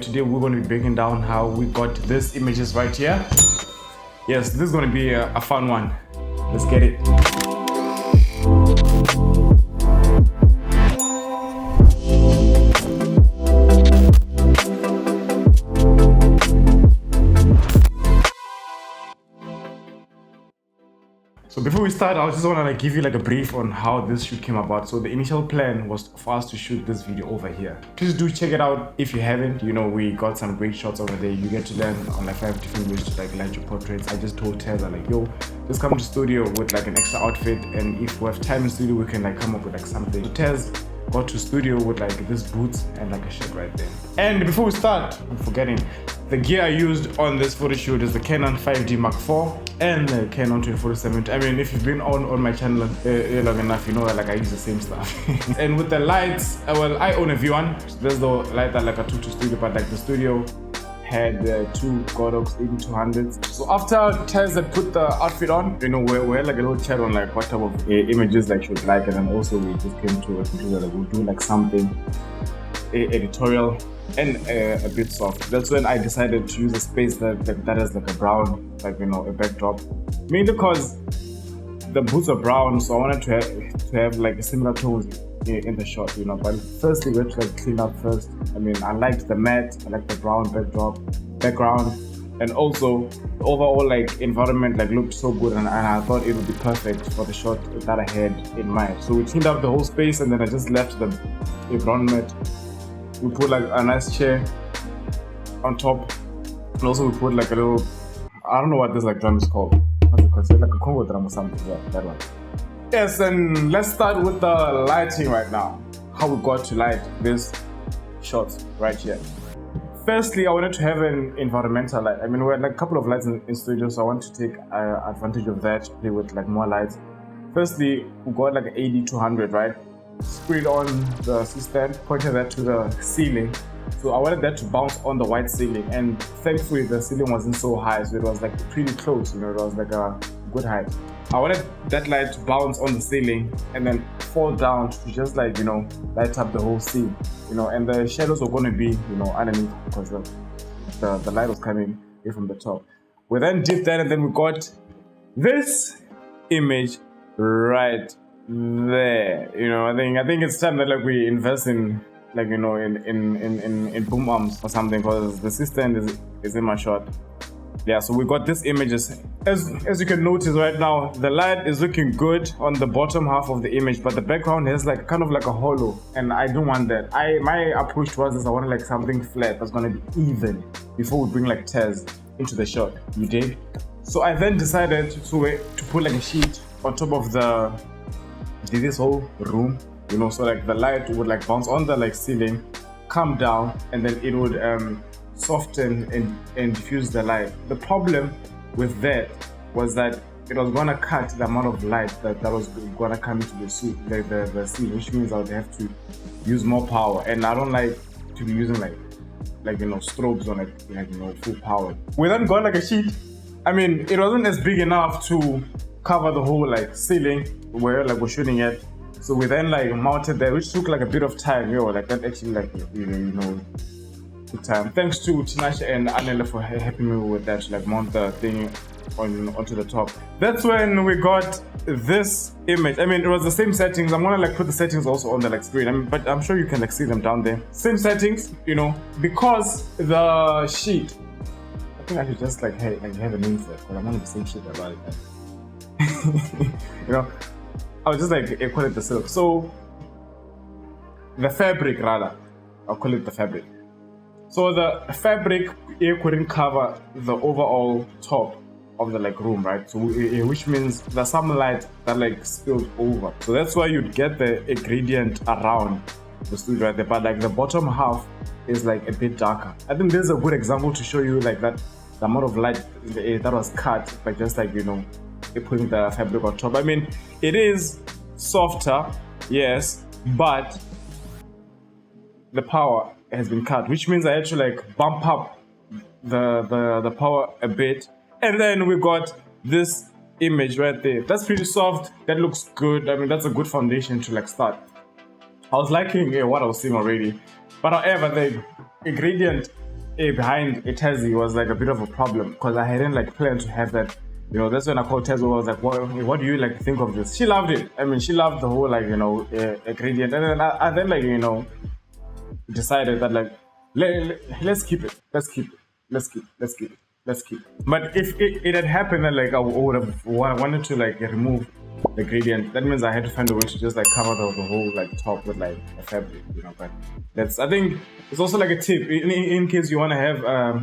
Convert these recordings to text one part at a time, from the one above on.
Today we're going to be breaking down how we got these images right here. Yes, this is going to be a fun one. Let's get it. So before we start, I just want to give you a brief on how this shoot came about. So the initial plan was for us to shoot this video over here. Please do check it out if you haven't. We got some great shots over there. You get to learn on 5 different ways to light your portraits. I just told Teza yo, just come to studio with an extra outfit, and if we have time in studio, we can come up with something. So Tez got to studio with these boots and a shirt right there. And before we start, I'm forgetting, the gear I used on this photo shoot is the Canon 5D Mark IV and the Canon 24-70. I mean, if you've been on my channel long enough, you know that I use the same stuff. And with the lights, well, I own a V1. So there's the light that I took to studio, but the studio had two GODOX 8200s. So after Tez had put the outfit on, we had a little chat on what type of images she would like, and then also we just came to a conclusion that we'll do something editorial and a bit soft. That's when I decided to use a space that has a brown, a backdrop. Mainly because the boots are brown, so I wanted to have a similar tones in the shot, But firstly, we had to clean up first. I liked the matte, I liked the brown background, and also the overall environment looked so good, and I thought it would be perfect for the shot that I had in mind. So we cleaned up the whole space, and then I just left the brown matte. We put a nice chair on top, and also we put a little, I don't know what this drum is called. What's it called? It's a Congo drum or something. Yeah, that one. Yes, and let's start with the lighting right now. How we got to light this shot right here. Firstly, I wanted to have an environmental light. We had a couple of lights in studio, so I want to take advantage of that, play with more lights. Firstly, we got an 80-200, right? Screwed on the C-stand, pointed that to the ceiling. So I wanted that to bounce on the white ceiling, and thankfully the ceiling wasn't so high, so it was pretty close, it was a good height. I wanted that light to bounce on the ceiling and then fall down to just light up the whole scene, and the shadows were going to be underneath because the light was coming away from the top. We then did that, and then we got this image right there. I think it's time that we invest in in boom arms or something, because the system is in my shot. Yeah, so we got this images. As you can notice right now, the light is looking good on the bottom half of the image, but the background has kind of a hollow, and I don't want that. My approach towards this, I wanted something flat that's gonna be even before we bring Tez into the shot. You dig? So I then decided to put a sheet on top of this whole room, so the light would bounce on the ceiling, come down, and then it would soften and diffuse the light. The problem with that was that it was gonna cut the amount of light that was gonna come into the suit, the scene, which means I would have to use more power, and I don't like to be using strobes on full power. We then got a sheet. It wasn't as big enough to cover the whole ceiling where we're shooting at, so we then mounted that, which took a bit of time. That actually good time. Thanks to Tinashe and Anela for helping me with that to mount the thing onto the top. That's when we got this image. It was the same settings. I'm gonna put the settings also on the screen. But I'm sure you can see them down there. Same settings, because the sheet. I think I should just have a name for it, but I'm not saying shit about it. I was just call it the silk. So the fabric, rather, I'll call it the fabric. So the fabric couldn't cover the overall top of the room, right? So which means there's some light that spilled over. So that's why you'd get the gradient around the studio right there, but the bottom half is a bit darker. I think this is a good example to show you that the amount of light that was cut by just putting the fabric on top. It is softer, yes, but the power has been cut, which means I had to bump up the power a bit, and then we got this image right there. That's pretty soft. That looks good. That's a good foundation to start. I was liking what I was seeing already, but however the gradient behind Tezzy was like a bit of a problem because I hadn't like planned to have that. You know, that's when I called Tezzy. I was like, what do you like think of this? She loved it. I mean, she loved the whole like, you know, gradient. And then I then like, you know, decided that like, let's keep it. Let's keep it. Let's keep it. Let's keep it. Let's keep it. But if it had happened that like I would have wanted to like remove the gradient, that means I had to find a way to just like cover the whole like top with like a fabric, you know. But that's, I think it's also like a tip in case you want to have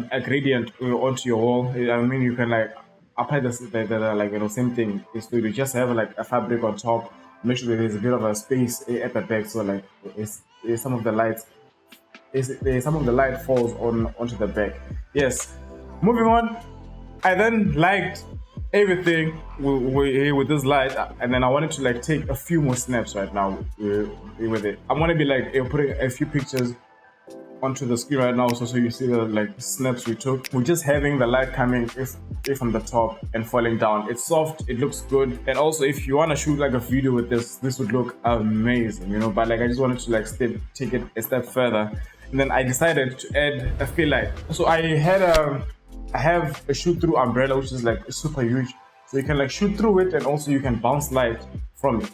a gradient onto your wall. I mean, you can like apply the like, you know, same thing is to just have like a fabric on top, make sure that there's a bit of a space at the back, so like some of the light falls onto the back. Yes, moving on, I then liked everything with this light, and then I wanted to like take a few more snaps right now with it. I'm gonna be like putting a few pictures onto the screen right now, so you see the like snaps we took. We're just having the light coming from the top and falling down. It's soft, it looks good, and also if you want to shoot like a video with this would look amazing, you know. But like I just wanted to like take it a step further, and then I decided to add a fill light. So I have a shoot through umbrella, which is like super huge, so you can like shoot through it, and also you can bounce light from it.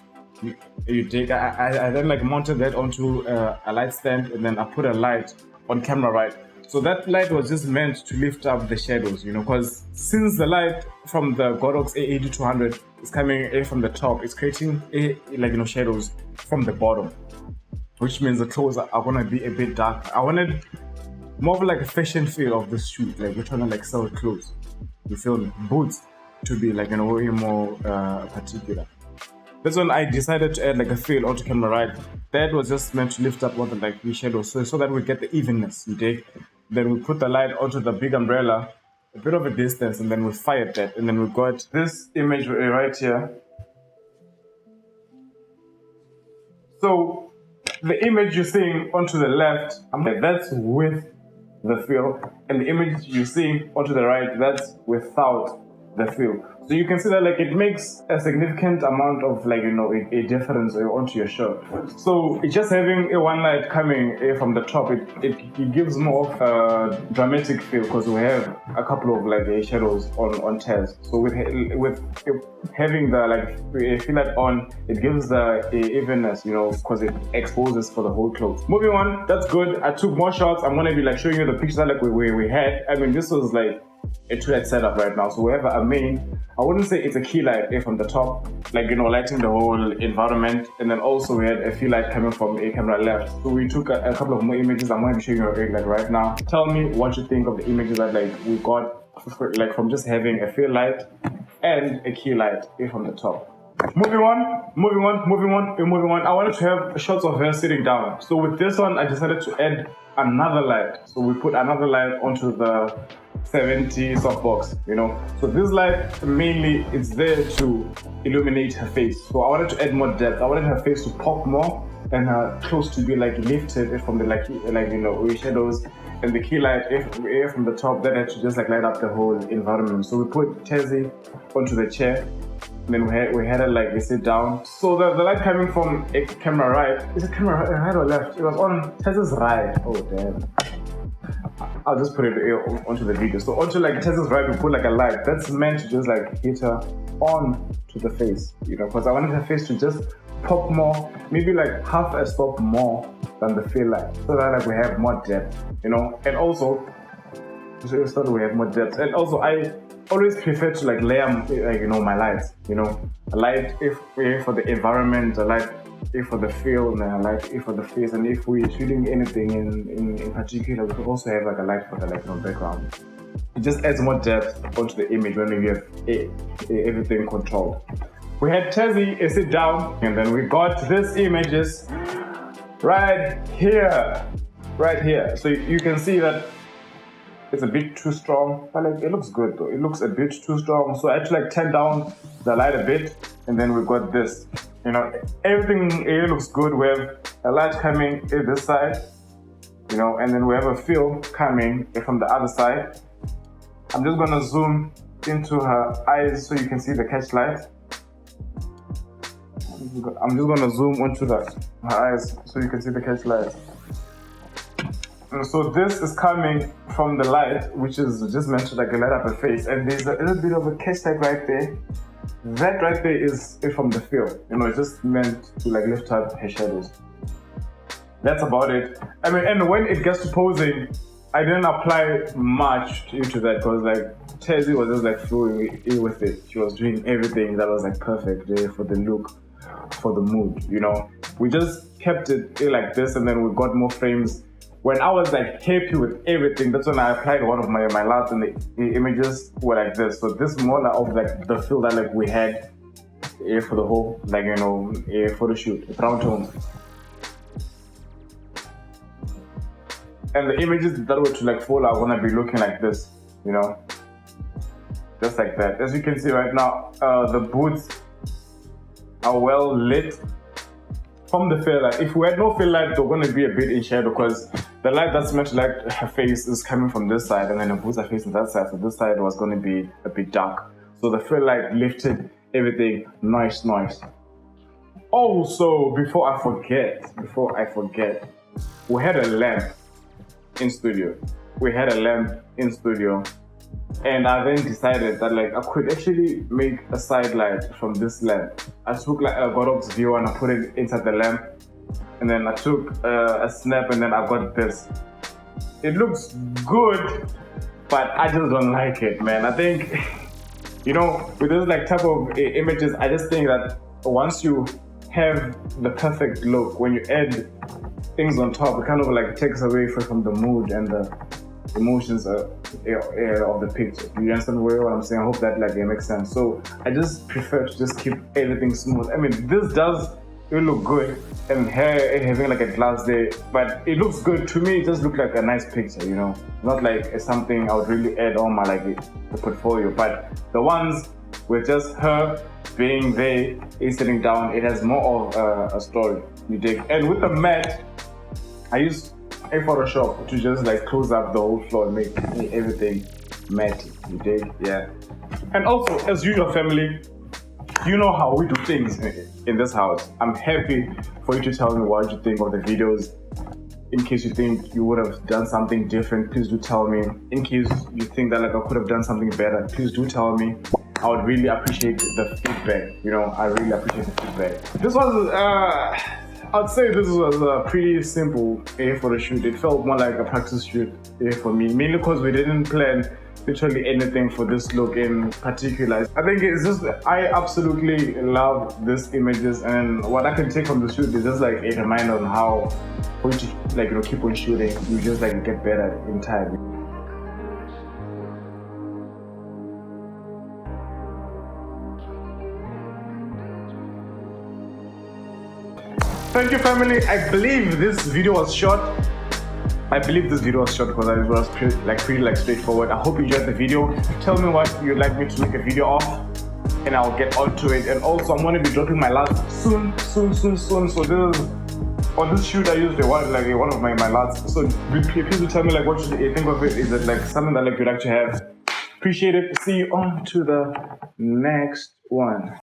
You take I then like mounted that onto a light stand, and then I put a light on camera right. So that light was just meant to lift up the shadows, you know, because since the light from the GODOX A8200 is coming from the top, it's creating like, you know, shadows from the bottom, which means the clothes are gonna be a bit dark. I wanted more of like a fashion feel of this shoot, like we're trying to like sell clothes, you feel me? Boots to be like, you know, way more particular. That's when I decided to add like a fill onto camera right. That was just meant to lift up all the like the shadows, so that we get the evenness, you take. Then we put the light onto the big umbrella, a bit of a distance, and then we fired that, and then we got this image right here. So the image you're seeing onto the left, that's with the fill, and the image you're seeing onto the right, that's without the fill. So you can see that like it makes a significant amount of like, you know, a difference onto your shot. So just having a one light coming from the top, it gives more of a dramatic feel, because we have a couple of like shadows on Tez. So with having the like fill light on, it gives the evenness, you know, because it exposes for the whole clothes. Moving on, that's good. I took more shots. I'm gonna be like showing you the pictures that like we had. I mean, this was like a 2-light setup right now. So we have a main, I wouldn't say it's a key light from the top, like, you know, lighting the whole environment, and then also we had a few light coming from a camera left. So we took a couple of more images. I'm going to be showing you like right now. Tell me what you think of the images that like we got like from just having a fill light and a key light from the top. Moving on. I wanted to have shots of her sitting down. So with this one, I decided to add another light. So we put another light onto the 70 softbox, you know. So this light mainly is there to illuminate her face. So I wanted to add more depth. I wanted her face to pop more and her clothes to be like lifted from the like you know, shadows, and the key light from the top that had to just like light up the whole environment. So we put Tezzy onto the chair. And then we had her like sit down. So the light coming from a camera right, is it camera right or left? It was on Tez's right. Oh damn. I'll just put it onto the video. So onto like Tez's right, we put like a light that's meant to just like hit her on to the face, you know, because I wanted her face to just pop more, maybe like half a stop more than the fill light, so that like we have more depth, you know. And also, so that we have more depth. And also I always prefer to like layer like, you know, my lights, you know, a light if for the environment, a light if for the feel, and a light if for the face. And if we're shooting anything in particular, we could also have like a light for the like, you know, background. It just adds more depth onto the image when we have everything controlled. We had Tezzy sit down, and then we got these images right here. So you can see that it's a bit too strong, but like it looks good though. It looks a bit too strong, so I had to like turn down the light a bit, and then we got this. You know, everything it looks good. We have a light coming this side, you know, and then we have a fill coming from the other side. I'm just gonna zoom into her eyes so you can see the catch light. I'm just gonna zoom onto her eyes so you can see the catch light. So this is coming from the light, which is just meant to like light up a face, and there's a little bit of a catch tag right there. That right there is from the fill. You know, it's just meant to like lift up her shadows. That's about it. I mean, and when it gets to posing, I didn't apply much into that because like Tezzy was just like flowing with it. She was doing everything that was like perfect for the look, for the mood, you know. We just kept it like this, and then we got more frames. When I was like happy with everything, that's when I applied one of my lights, and the images were like this. So this more of like the feel that like we had for the whole like, you know, photo shoot, brown tones. And the images that were to like fall are gonna be looking like this, you know, just like that. As you can see right now, the boots are well lit from the fill light. If we had no fill light, they're gonna be a bit in shadow because the light that's meant to light her face is coming from this side, and then the boots are facing that side, so this side was gonna be a bit dark. So the fill light lifted everything nice. Also, before I forget, we had a lamp in studio. And I then decided that like I could actually make a side light from this lamp. I took like a GODOX viewer and I put it inside the lamp, and then I took a snap, and then I got this. It looks good, but I just don't like it, man. I think, you know, with this like type of images, I just think that once you have the perfect look, when you add things on top, it kind of like takes away from the mood and the emotions of the picture. You understand what I'm saying? I hope that like it makes sense. So I just prefer to just keep everything smooth. I mean, this does look good, and hair having like a glass there, but it looks good to me. It just looks like a nice picture, you know, not like something I would really add on my like the portfolio. But the ones with just her being there, sitting down, it has more of a story, you dig. And with the matte, I use a Photoshop to just like close up the whole floor and make everything matte, you dig. Yeah. And also, as usual, family, you know how we do things in this house. I'm happy for you to tell me what you think of the videos. In case you think you would have done something different, please do tell me. In case you think that like I could have done something better, please do tell me. I would really appreciate the feedback. You know, I really appreciate the feedback. This was, I'd say this was a pretty simple photo shoot. It felt more like a practice shoot for me, mainly because we didn't plan literally anything for this look in particular. I think it's just, I absolutely love these images, and what I can take from the shoot is just like a reminder on how, when you like, you know, keep on shooting, you just like get better in time. Thank you, family. I believe this video was short. Because it was pretty straightforward. I hope you enjoyed the video. Tell me what you'd like me to make a video of, and I'll get onto it. And also, I'm going to be dropping my last soon. So this is, on this shoot I used one of my last. So please do tell me like what you think of it. Is it like something that like you'd like to have? Appreciate it. See you on to the next one.